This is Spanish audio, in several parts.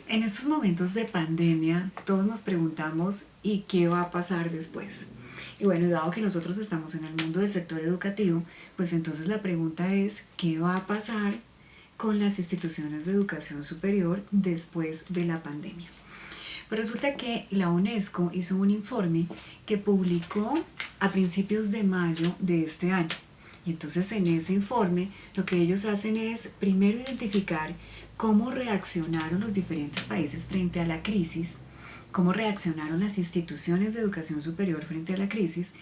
En estos momentos de pandemia, todos nos preguntamos ¿y qué va a pasar después? Y bueno, dado que nosotros estamos en el mundo del sector educativo, pues entonces la pregunta es ¿qué va a pasar con las instituciones de educación superior después de la pandemia? Pues resulta que la UNESCO hizo un informe que publicó a principios de mayo de este año. Y entonces en ese informe lo que ellos hacen es primero identificar cómo reaccionaron los diferentes países frente a la crisis, cómo reaccionaron las instituciones de educación superior frente a la crisis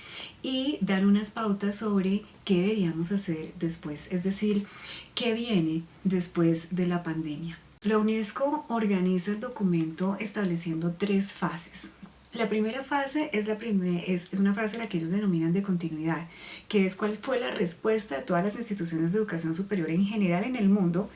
y dar unas pautas sobre qué deberíamos hacer después, es decir, qué viene después de la pandemia. La UNESCO organiza el documento estableciendo tres fases. La primera fase es una fase en la que ellos denominan de continuidad, que es cuál fue la respuesta de todas las instituciones de educación superior en general en el mundo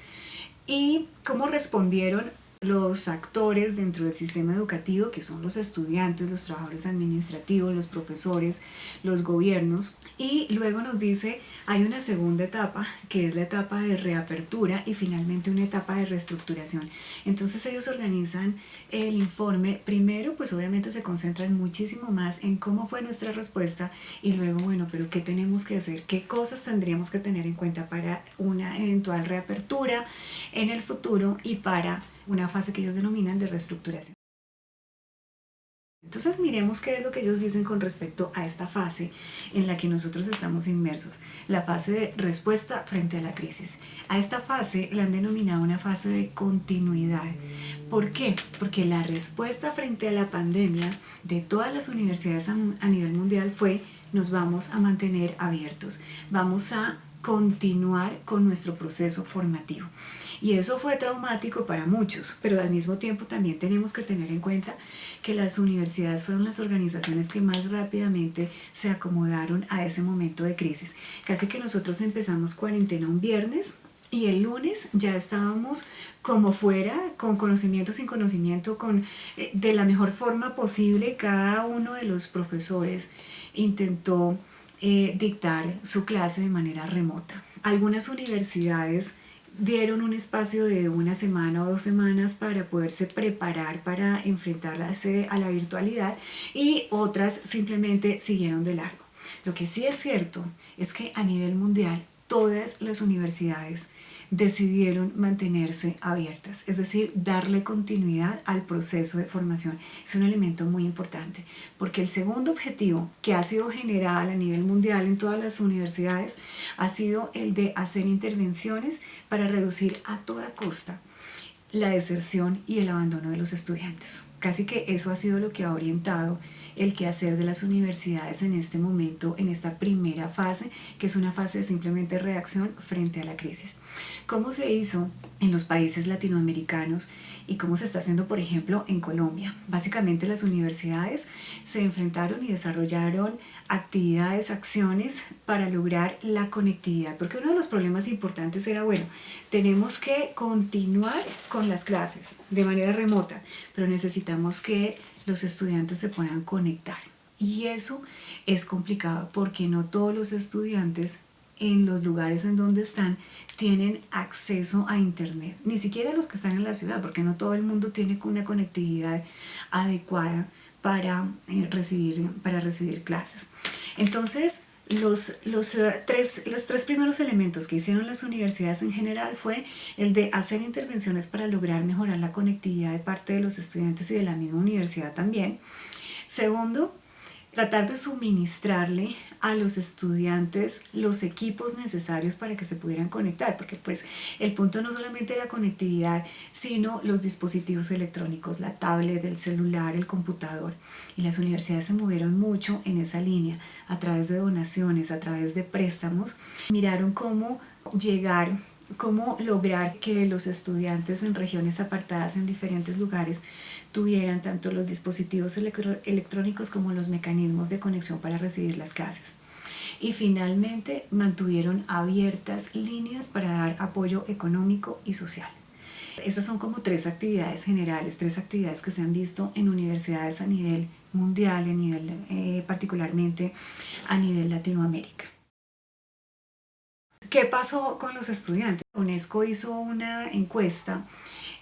y cómo respondieron los actores dentro del sistema educativo, que son los estudiantes, los trabajadores administrativos, los profesores, los gobiernos. Y luego nos dice, hay una segunda etapa, que es la etapa de reapertura y finalmente una etapa de reestructuración. Entonces ellos organizan el informe. Primero, pues obviamente se concentran muchísimo más en cómo fue nuestra respuesta y luego, bueno, pero ¿qué tenemos que hacer? ¿Qué cosas tendríamos que tener en cuenta para una eventual reapertura en el futuro y para una fase que ellos denominan de reestructuración? Entonces miremos qué es lo que ellos dicen con respecto a esta fase en la que nosotros estamos inmersos, la fase de respuesta frente a la crisis. A esta fase la han denominado una fase de continuidad. ¿Por qué? Porque la respuesta frente a la pandemia de todas las universidades a nivel mundial fue: nos vamos a mantener abiertos, vamos a continuar con nuestro proceso formativo. Y eso fue traumático para muchos, pero al mismo tiempo también tenemos que tener en cuenta que las universidades fueron las organizaciones que más rápidamente se acomodaron a ese momento de crisis. Casi que nosotros empezamos cuarentena un viernes y el lunes ya estábamos como fuera, con conocimiento, sin conocimiento, de la mejor forma posible. Cada uno de los profesores intentó dictar su clase de manera remota. Algunas universidades dieron un espacio de una semana o 2 semanas para poderse preparar para enfrentarse a la virtualidad y otras simplemente siguieron de largo. Lo que sí es cierto es que a nivel mundial todas las universidades decidieron mantenerse abiertas, es decir, darle continuidad al proceso de formación. Es un elemento muy importante, porque el segundo objetivo que ha sido general a nivel mundial en todas las universidades ha sido el de hacer intervenciones para reducir a toda costa la deserción y el abandono de los estudiantes. Casi que eso ha sido lo que ha orientado el quehacer de las universidades en este momento, en esta primera fase, que es una fase de simplemente reacción frente a la crisis. ¿Cómo se hizo en los países latinoamericanos y cómo se está haciendo, por ejemplo, en Colombia? Básicamente las universidades se enfrentaron y desarrollaron actividades, acciones para lograr la conectividad, porque uno de los problemas importantes era, bueno, tenemos que continuar con las clases de manera remota, pero necesitamos que los estudiantes se puedan conectar. Y eso es complicado porque no todos los estudiantes en los lugares en donde están tienen acceso a internet, ni siquiera los que están en la ciudad, porque no todo el mundo tiene una conectividad adecuada para recibir clases. Entonces, los tres primeros elementos que hicieron las universidades en general fue el de hacer intervenciones para lograr mejorar la conectividad de parte de los estudiantes y de la misma universidad también. Segundo, tratar de suministrarle a los estudiantes los equipos necesarios para que se pudieran conectar, porque pues el punto no solamente era conectividad, sino los dispositivos electrónicos, la tablet, el celular, el computador. Y las universidades se movieron mucho en esa línea, a través de donaciones, a través de préstamos. Miraron cómo lograr que los estudiantes en regiones apartadas en diferentes lugares tuvieran tanto los dispositivos electrónicos como los mecanismos de conexión para recibir las clases. Y finalmente mantuvieron abiertas líneas para dar apoyo económico y social. Esas son como tres actividades generales, tres actividades que se han visto en universidades a nivel mundial, particularmente a nivel Latinoamérica. ¿Qué pasó con los estudiantes? UNESCO hizo una encuesta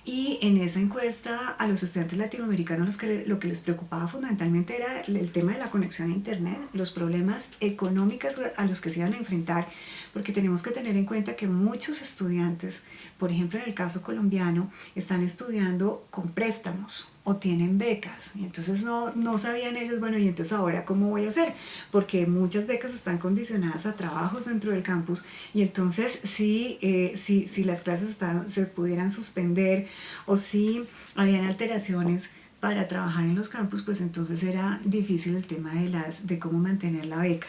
Y en esa encuesta a los estudiantes latinoamericanos lo que les preocupaba fundamentalmente era el tema de la conexión a Internet, los problemas económicos a los que se iban a enfrentar, porque tenemos que tener en cuenta que muchos estudiantes, por ejemplo en el caso colombiano, están estudiando con préstamos o tienen becas, y entonces no sabían ellos, bueno, y entonces ahora cómo voy a hacer, porque muchas becas están condicionadas a trabajos dentro del campus, y entonces si las clases se pudieran suspender o si habían alteraciones para trabajar en los campus, pues entonces era difícil el tema de cómo mantener la beca.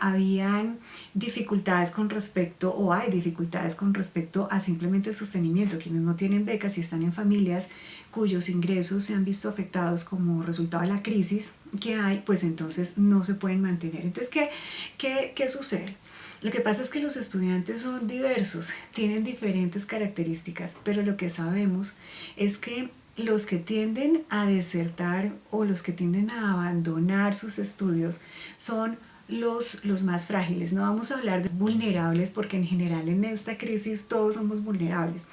Habían dificultades con respecto, o hay dificultades con respecto a simplemente el sostenimiento. Quienes no tienen becas y están en familias cuyos ingresos se han visto afectados como resultado de la crisis que hay, pues entonces no se pueden mantener. Entonces, ¿qué sucede? Lo que pasa es que los estudiantes son diversos, tienen diferentes características, pero lo que sabemos es que los que tienden a desertar o los que tienden a abandonar sus estudios son los más frágiles. No vamos a hablar de vulnerables porque en general en esta crisis todos somos vulnerables.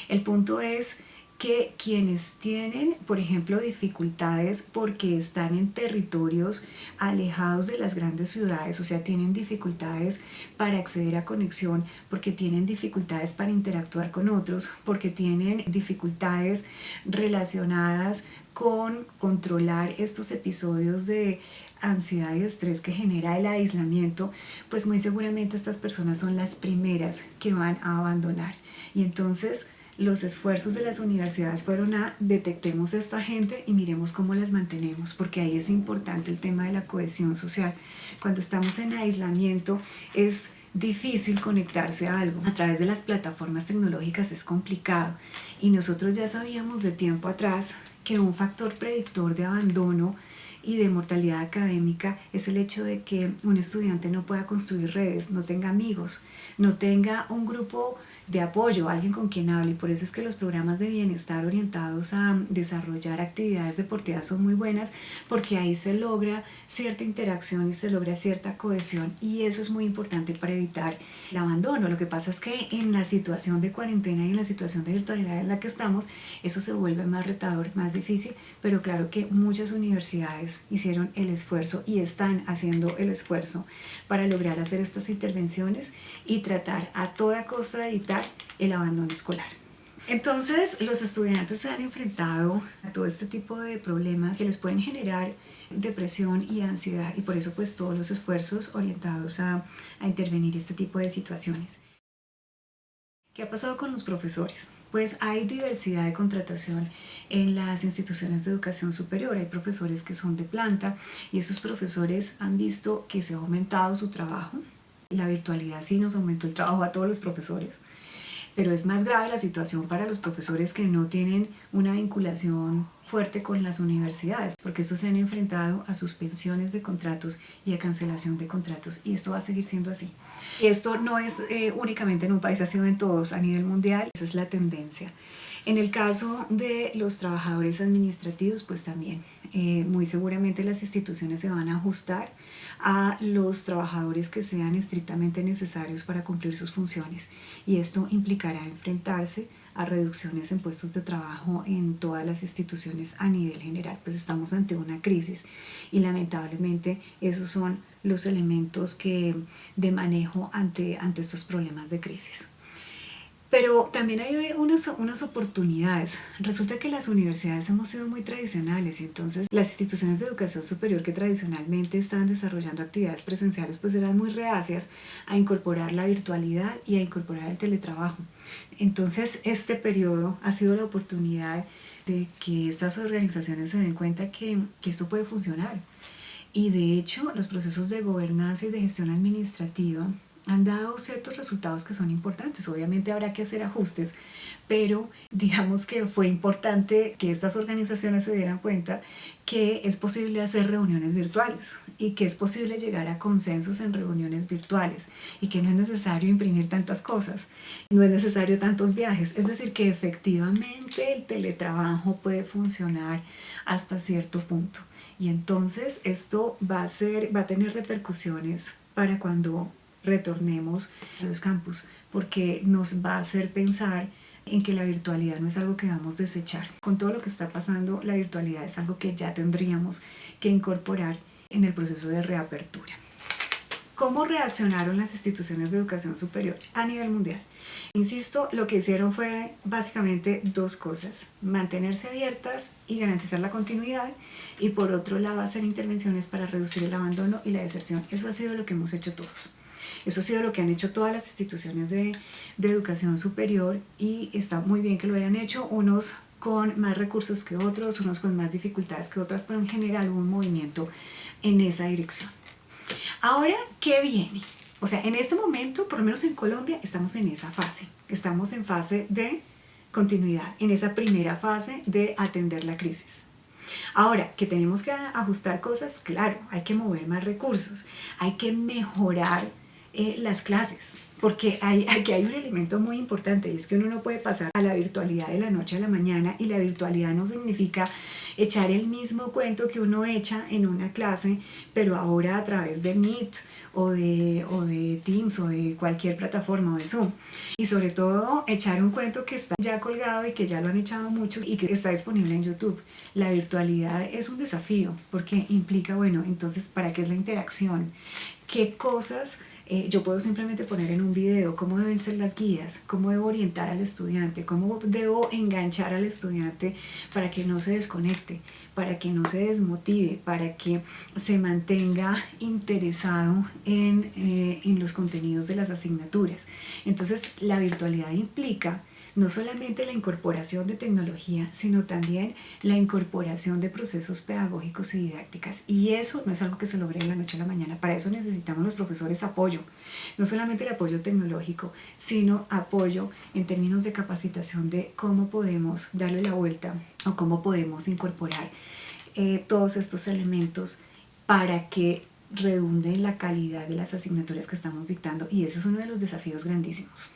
El punto es que quienes tienen, por ejemplo, dificultades porque están en territorios alejados de las grandes ciudades, o sea, tienen dificultades para acceder a conexión, porque tienen dificultades para interactuar con otros, porque tienen dificultades relacionadas con controlar estos episodios de ansiedad y estrés que genera el aislamiento, pues muy seguramente estas personas son las primeras que van a abandonar. Y entonces los esfuerzos de las universidades fueron a detectemos a esta gente y miremos cómo las mantenemos, porque ahí es importante el tema de la cohesión social. Cuando estamos en aislamiento es difícil conectarse a algo. A través de las plataformas tecnológicas es complicado, y nosotros ya sabíamos de tiempo atrás que un factor predictor de abandono y de mortalidad académica es el hecho de que un estudiante no pueda construir redes, no tenga amigos, no tenga un grupo de apoyo, alguien con quien hable, y por eso es que los programas de bienestar orientados a desarrollar actividades deportivas son muy buenas, porque ahí se logra cierta interacción y se logra cierta cohesión, y eso es muy importante para evitar el abandono. Lo que pasa es que en la situación de cuarentena y en la situación de virtualidad en la que estamos, eso se vuelve más retador, más difícil, pero claro que muchas universidades hicieron el esfuerzo y están haciendo el esfuerzo para lograr hacer estas intervenciones y tratar a toda costa de evitar el abandono escolar. Entonces los estudiantes se han enfrentado a todo este tipo de problemas que les pueden generar depresión y ansiedad, y por eso pues todos los esfuerzos orientados a intervenir este tipo de situaciones. ¿Qué ha pasado con los profesores? Pues hay diversidad de contratación en las instituciones de educación superior. Hay profesores que son de planta, y esos profesores han visto que se ha aumentado su trabajo. La virtualidad sí nos aumentó el trabajo a todos los profesores, pero es más grave la situación para los profesores que no tienen una vinculación fuerte con las universidades, porque estos se han enfrentado a suspensiones de contratos y a cancelación de contratos, y esto va a seguir siendo así. Y esto no es únicamente en un país, ha sido en todos a nivel mundial, esa es la tendencia. En el caso de los trabajadores administrativos, pues también muy seguramente las instituciones se van a ajustar a los trabajadores que sean estrictamente necesarios para cumplir sus funciones, y esto implicará enfrentarse a reducciones en puestos de trabajo en todas las instituciones a nivel general. Pues estamos ante una crisis y lamentablemente esos son los elementos de manejo ante estos problemas de crisis. Pero también hay unas oportunidades. Resulta que las universidades hemos sido muy tradicionales, y entonces las instituciones de educación superior que tradicionalmente estaban desarrollando actividades presenciales pues eran muy reacias a incorporar la virtualidad y a incorporar el teletrabajo. Entonces este periodo ha sido la oportunidad de que estas organizaciones se den cuenta que esto puede funcionar. Y de hecho los procesos de gobernanza y de gestión administrativa han dado ciertos resultados que son importantes. Obviamente habrá que hacer ajustes, pero digamos que fue importante que estas organizaciones se dieran cuenta que es posible hacer reuniones virtuales y que es posible llegar a consensos en reuniones virtuales, y que no es necesario imprimir tantas cosas, no es necesario tantos viajes. Es decir, que efectivamente el teletrabajo puede funcionar hasta cierto punto, y entonces esto va a tener repercusiones para cuando retornemos a los campus, porque nos va a hacer pensar en que la virtualidad no es algo que vamos a desechar. Con todo lo que está pasando, la virtualidad es algo que ya tendríamos que incorporar en el proceso de reapertura. ¿Cómo reaccionaron las instituciones de educación superior a nivel mundial? Insisto, lo que hicieron fue básicamente dos cosas: mantenerse abiertas y garantizar la continuidad, y por otro lado hacer intervenciones para reducir el abandono y la deserción. Eso ha sido lo que hemos hecho todos. Eso ha sido lo que han hecho todas las instituciones de educación superior, y está muy bien que lo hayan hecho, unos con más recursos que otros, unos con más dificultades que otras, pero en general hubo un movimiento en esa dirección. Ahora, ¿qué viene? O sea, en este momento, por lo menos en Colombia, estamos en esa fase. Estamos en fase de continuidad, en esa primera fase de atender la crisis. Ahora, que tenemos que ajustar cosas, claro, hay que mover más recursos, hay que mejorar las clases, porque aquí hay un elemento muy importante, y es que uno no puede pasar a la virtualidad de la noche a la mañana, y la virtualidad no significa echar el mismo cuento que uno echa en una clase, pero ahora a través de Meet o de Teams o de cualquier plataforma o de Zoom, y sobre todo echar un cuento que está ya colgado y que ya lo han echado muchos y que está disponible en YouTube. La virtualidad es un desafío porque implica, bueno, entonces, ¿para qué es la interacción? ¿Qué cosas yo puedo simplemente poner en un video? ¿Cómo deben ser las guías? ¿Cómo debo orientar al estudiante? ¿Cómo debo enganchar al estudiante para que no se desconecte, para que no se desmotive, para que se mantenga interesado en los contenidos de las asignaturas? Entonces, la virtualidad implica no solamente la incorporación de tecnología, sino también la incorporación de procesos pedagógicos y didácticas. Y eso no es algo que se logre de la noche a la mañana. Para eso necesitamos los profesores apoyo. No solamente el apoyo tecnológico, sino apoyo en términos de capacitación de cómo podemos darle la vuelta o cómo podemos incorporar todos estos elementos para que redunde en la calidad de las asignaturas que estamos dictando. Y ese es uno de los desafíos grandísimos.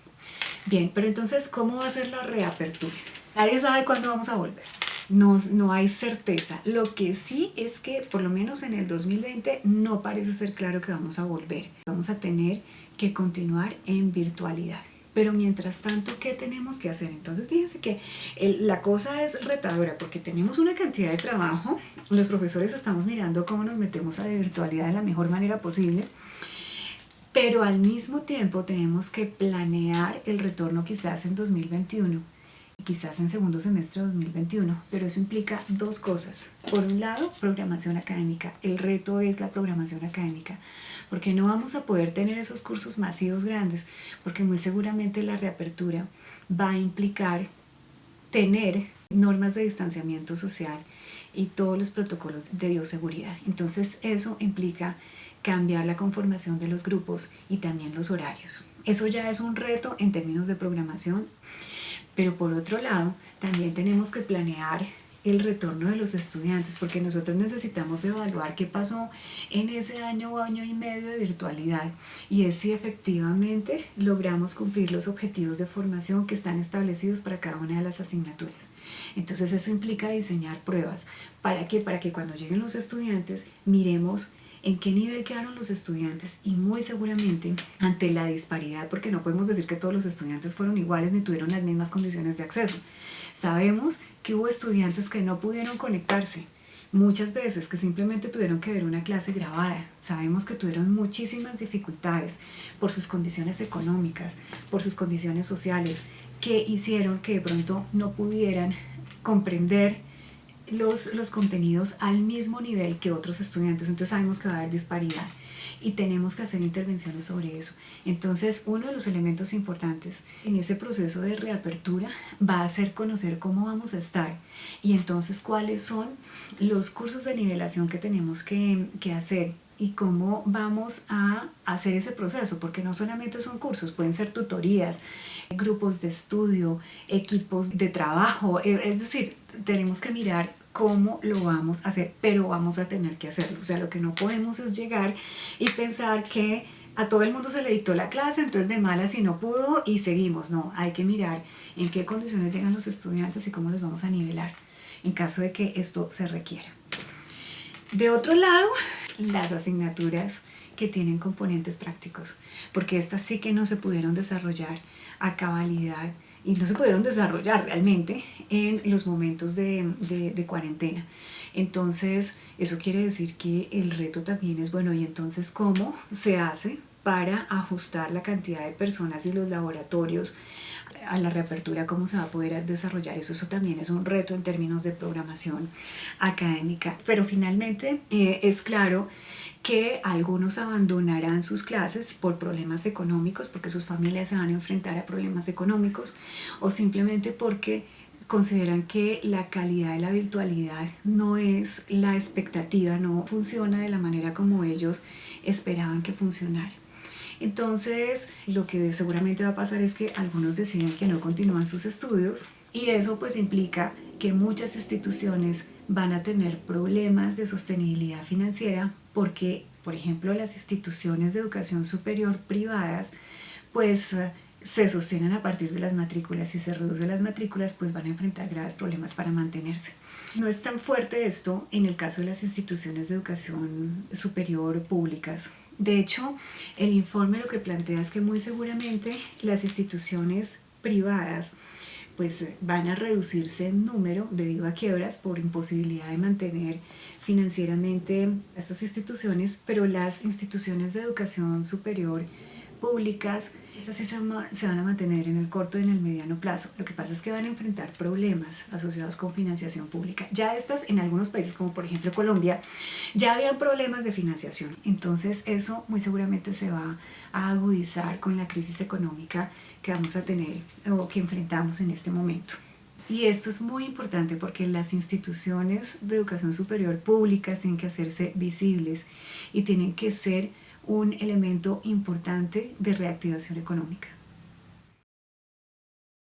Bien, pero entonces, ¿cómo va a ser la reapertura? Nadie sabe cuándo vamos a volver. No hay certeza. Lo que sí es que por lo menos en el 2020 no parece ser claro que vamos a volver. Vamos a tener que continuar en virtualidad. Pero mientras tanto, ¿qué tenemos que hacer? Entonces, fíjense que la cosa es retadora porque tenemos una cantidad de trabajo. Los profesores estamos mirando cómo nos metemos a la virtualidad de la mejor manera posible. Pero al mismo tiempo tenemos que planear el retorno quizás en 2021, quizás en segundo semestre de 2021, pero eso implica dos cosas. Por un lado, programación académica. El reto es la programación académica, porque no vamos a poder tener esos cursos masivos grandes, porque muy seguramente la reapertura va a implicar tener normas de distanciamiento social y todos los protocolos de bioseguridad. Entonces eso implica cambiar la conformación de los grupos y también los horarios. Eso ya es un reto en términos de programación, pero por otro lado también tenemos que planear el retorno de los estudiantes, porque nosotros necesitamos evaluar qué pasó en ese año o año y medio de virtualidad, y es si efectivamente logramos cumplir los objetivos de formación que están establecidos para cada una de las asignaturas. Entonces eso implica diseñar pruebas. ¿Para qué? Para que cuando lleguen los estudiantes miremos en qué nivel quedaron los estudiantes, y muy seguramente ante la disparidad, porque no podemos decir que todos los estudiantes fueron iguales ni tuvieron las mismas condiciones de acceso. Sabemos que hubo estudiantes que no pudieron conectarse, muchas veces que simplemente tuvieron que ver una clase grabada. Sabemos que tuvieron muchísimas dificultades por sus condiciones económicas, por sus condiciones sociales, que hicieron que de pronto no pudieran comprender los contenidos al mismo nivel que otros estudiantes. Entonces sabemos que va a haber disparidad y tenemos que hacer intervenciones sobre eso. Entonces, uno de los elementos importantes en ese proceso de reapertura va a ser conocer cómo vamos a estar, y entonces cuáles son los cursos de nivelación que tenemos que hacer y cómo vamos a hacer ese proceso, porque no solamente son cursos, pueden ser tutorías, grupos de estudio, equipos de trabajo, es decir, tenemos que mirar cómo lo vamos a hacer, pero vamos a tener que hacerlo. O sea, lo que no podemos es llegar y pensar que a todo el mundo se le dictó la clase, entonces de malas si no pudo y seguimos. No, hay que mirar en qué condiciones llegan los estudiantes y cómo los vamos a nivelar en caso de que esto se requiera. De otro lado, las asignaturas que tienen componentes prácticos, porque estas sí que no se pudieron desarrollar a cabalidad y no se pudieron desarrollar realmente en los momentos de cuarentena. Entonces, eso quiere decir que el reto también es, bueno, ¿y entonces cómo se hace para ajustar la cantidad de personas y los laboratorios a la reapertura, cómo se va a poder desarrollar eso? Eso también es un reto en términos de programación académica. Pero finalmente es claro que algunos abandonarán sus clases por problemas económicos, porque sus familias se van a enfrentar a problemas económicos, o simplemente porque consideran que la calidad de la virtualidad no es la expectativa, no funciona de la manera como ellos esperaban que funcionara. Entonces, lo que seguramente va a pasar es que algunos deciden que no continúan sus estudios, y eso pues implica que muchas instituciones van a tener problemas de sostenibilidad financiera porque, por ejemplo, las instituciones de educación superior privadas pues se sostienen a partir de las matrículas. Si se reducen las matrículas, pues van a enfrentar graves problemas para mantenerse. No es tan fuerte esto en el caso de las instituciones de educación superior públicas. De hecho, el informe lo que plantea es que muy seguramente las instituciones privadas pues van a reducirse en número debido a quiebras por imposibilidad de mantener financieramente estas instituciones, pero las instituciones de educación superior públicas, esas sí se van a mantener en el corto y en el mediano plazo. Lo que pasa es que van a enfrentar problemas asociados con financiación pública. Ya estas en algunos países, como por ejemplo Colombia, ya habían problemas de financiación. Entonces eso muy seguramente se va a agudizar con la crisis económica que vamos a tener o que enfrentamos en este momento. Y esto es muy importante porque las instituciones de educación superior públicas tienen que hacerse visibles y tienen que ser un elemento importante de reactivación económica.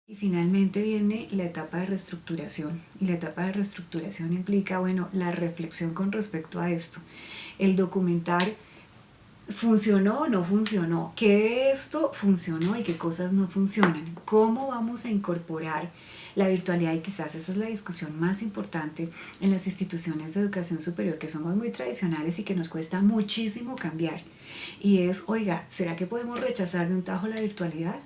Y finalmente viene la etapa de reestructuración. Y la etapa de reestructuración implica, bueno, la reflexión con respecto a esto. El documentar funcionó o no funcionó, qué de esto funcionó y qué cosas no funcionan, cómo vamos a incorporar la virtualidad, y quizás esa es la discusión más importante en las instituciones de educación superior, que somos muy tradicionales y que nos cuesta muchísimo cambiar, y es, oiga, ¿será que podemos rechazar de un tajo la virtualidad?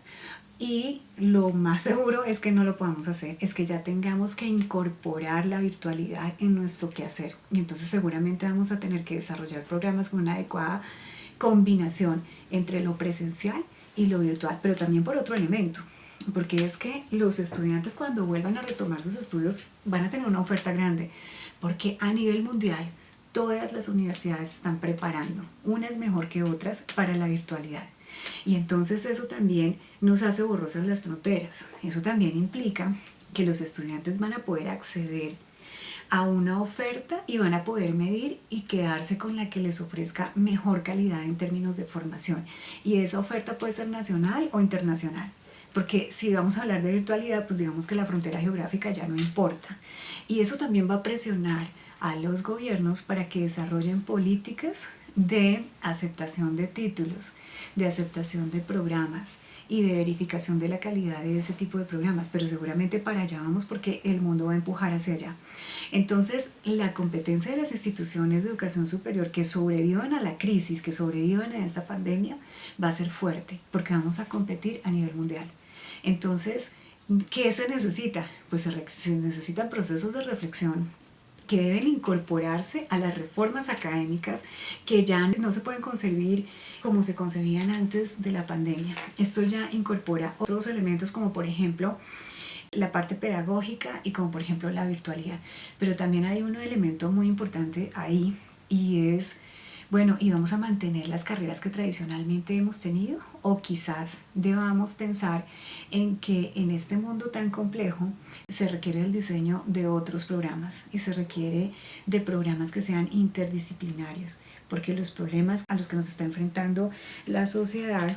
Y lo más seguro es que no lo podamos hacer, es que ya tengamos que incorporar la virtualidad en nuestro quehacer, y entonces seguramente vamos a tener que desarrollar programas con una adecuada combinación entre lo presencial y lo virtual, pero también por otro elemento, porque es que los estudiantes cuando vuelvan a retomar sus estudios van a tener una oferta grande, porque a nivel mundial todas las universidades están preparando, unas mejor que otras, para la virtualidad. Y entonces eso también nos hace borrosas las fronteras. Eso también implica que los estudiantes van a poder acceder a una oferta y van a poder medir y quedarse con la que les ofrezca mejor calidad en términos de formación. Y esa oferta puede ser nacional o internacional. Porque si vamos a hablar de virtualidad, pues digamos que la frontera geográfica ya no importa. Y eso también va a presionar a los gobiernos para que desarrollen políticas de aceptación de títulos, de aceptación de programas y de verificación de la calidad de ese tipo de programas, pero seguramente para allá vamos porque el mundo va a empujar hacia allá. Entonces, la competencia de las instituciones de educación superior que sobrevivan a la crisis, que sobrevivan a esta pandemia, va a ser fuerte porque vamos a competir a nivel mundial. Entonces, ¿qué se necesita? Pues se necesitan procesos de reflexión que deben incorporarse a las reformas académicas que ya no se pueden concebir como se concebían antes de la pandemia. Esto ya incorpora otros elementos como por ejemplo la parte pedagógica y como por ejemplo la virtualidad. Pero también hay un elemento muy importante ahí y es, bueno, ¿y vamos a mantener las carreras que tradicionalmente hemos tenido? O quizás debamos pensar en que en este mundo tan complejo se requiere el diseño de otros programas y se requiere de programas que sean interdisciplinarios, porque los problemas a los que nos está enfrentando la sociedad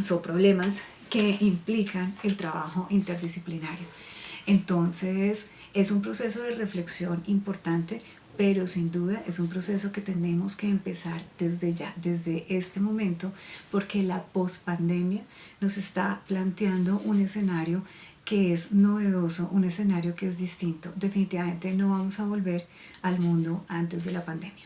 son problemas que implican el trabajo interdisciplinario. Entonces es un proceso de reflexión importante, pero sin duda es un proceso que tenemos que empezar desde ya, desde este momento, porque la pospandemia nos está planteando un escenario que es novedoso, un escenario que es distinto. Definitivamente no vamos a volver al mundo antes de la pandemia.